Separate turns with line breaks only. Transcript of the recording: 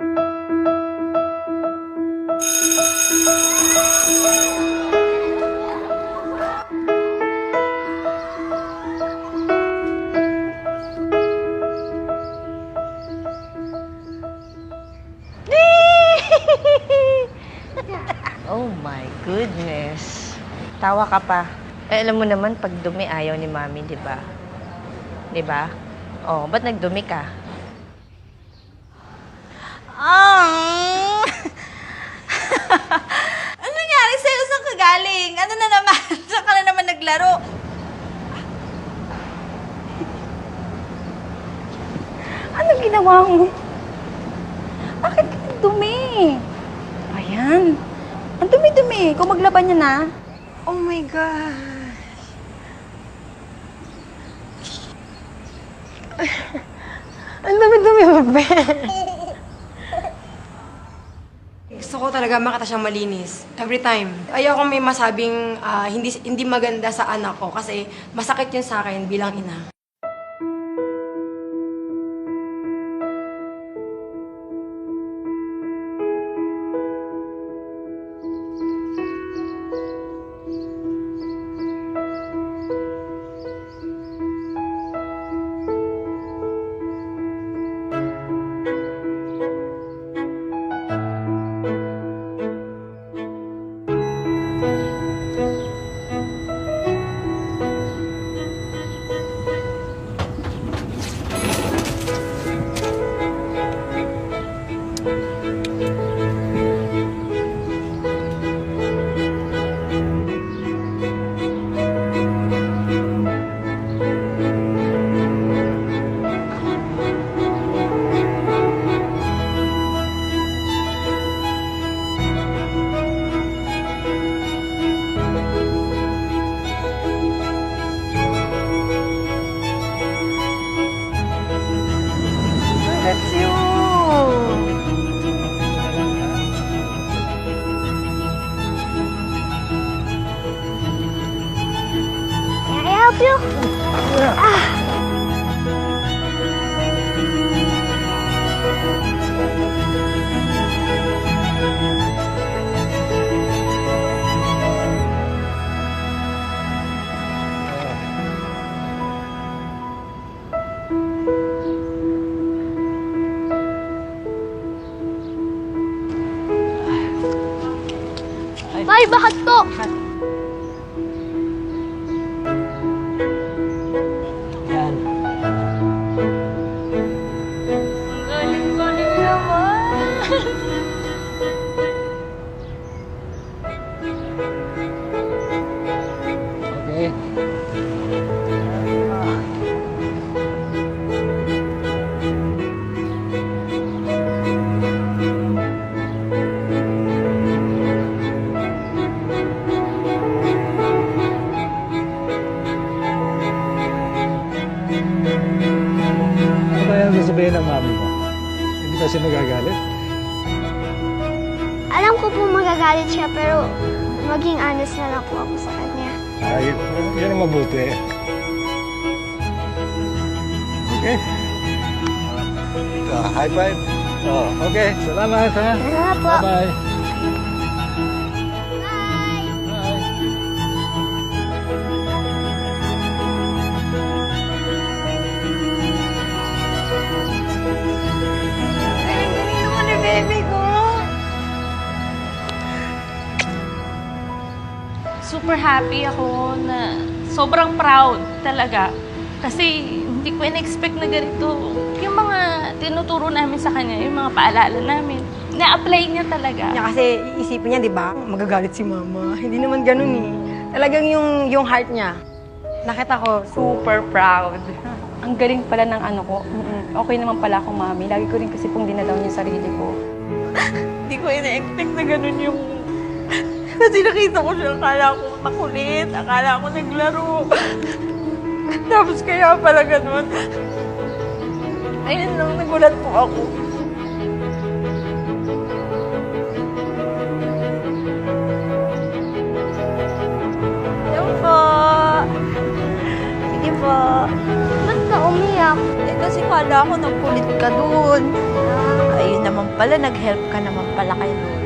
Oh my goodness. Tawa ka pa. Eh, alam mo naman, pag dumi, ayaw ni Mami, di ba? Di ba? Oh, ba't nagdumi ka?
Ano nangyari sa'yo? Saan ka galing? Ano na naman? Saan ka na naman naglaro?
Ano ginawa mo? Bakit ka dumi? Ayan. Ang dumi-dumi. Kung maglaban niya na.
Oh my God.
Ang dumi-dumi, bebe.
Gusto ko talaga makita siyang malinis. Every time. Ayoko may masabing hindi maganda sa anak ko kasi masakit yun sa akin bilang ina.
That's you.
Can I help you? May, bakit to?
Yan.
Galing-galing naman.
Okay. Ano ba yung sasabihin ng mami mo? Hindi ba siya magagalit?
Alam ko po magagalit siya, pero maging honest na lang po ako sa kanya.
Ay, yan ang mabuti. Okay. High five. Oh, okay. Salamat, ha?
Salamat po.
Bye-bye.
Galing-galing naman ni baby ko.
Super happy ako na sobrang proud talaga. Kasi hindi ko in-expect na ganito. Yung mga tinuturo namin sa kanya, yung mga paalala namin, na-apply niya talaga.
Niya kasi iisipin niya, di ba? Magagalit si mama. Hindi naman ganun eh. Talagang yung heart niya. Nakita ko, super proud.
Ang galing pala ng ano ko. Okay naman pala ako, Mami. Lagi ko rin kasi pong dinadaw niya sarili ko.
Hindi ko ina-expect na ganun yung... Kasi nakita ko siya, akala ko makulit, akala ko naglaro. Tapos kaya pala ganun. Ayun lang, nagulat po ako. Yan po. Sige po.
Ba't ka umiyak?
Eh, kasi kala ko nagkulit ka dun. Ayun naman
pala, nag-help ka naman pala kay Lola.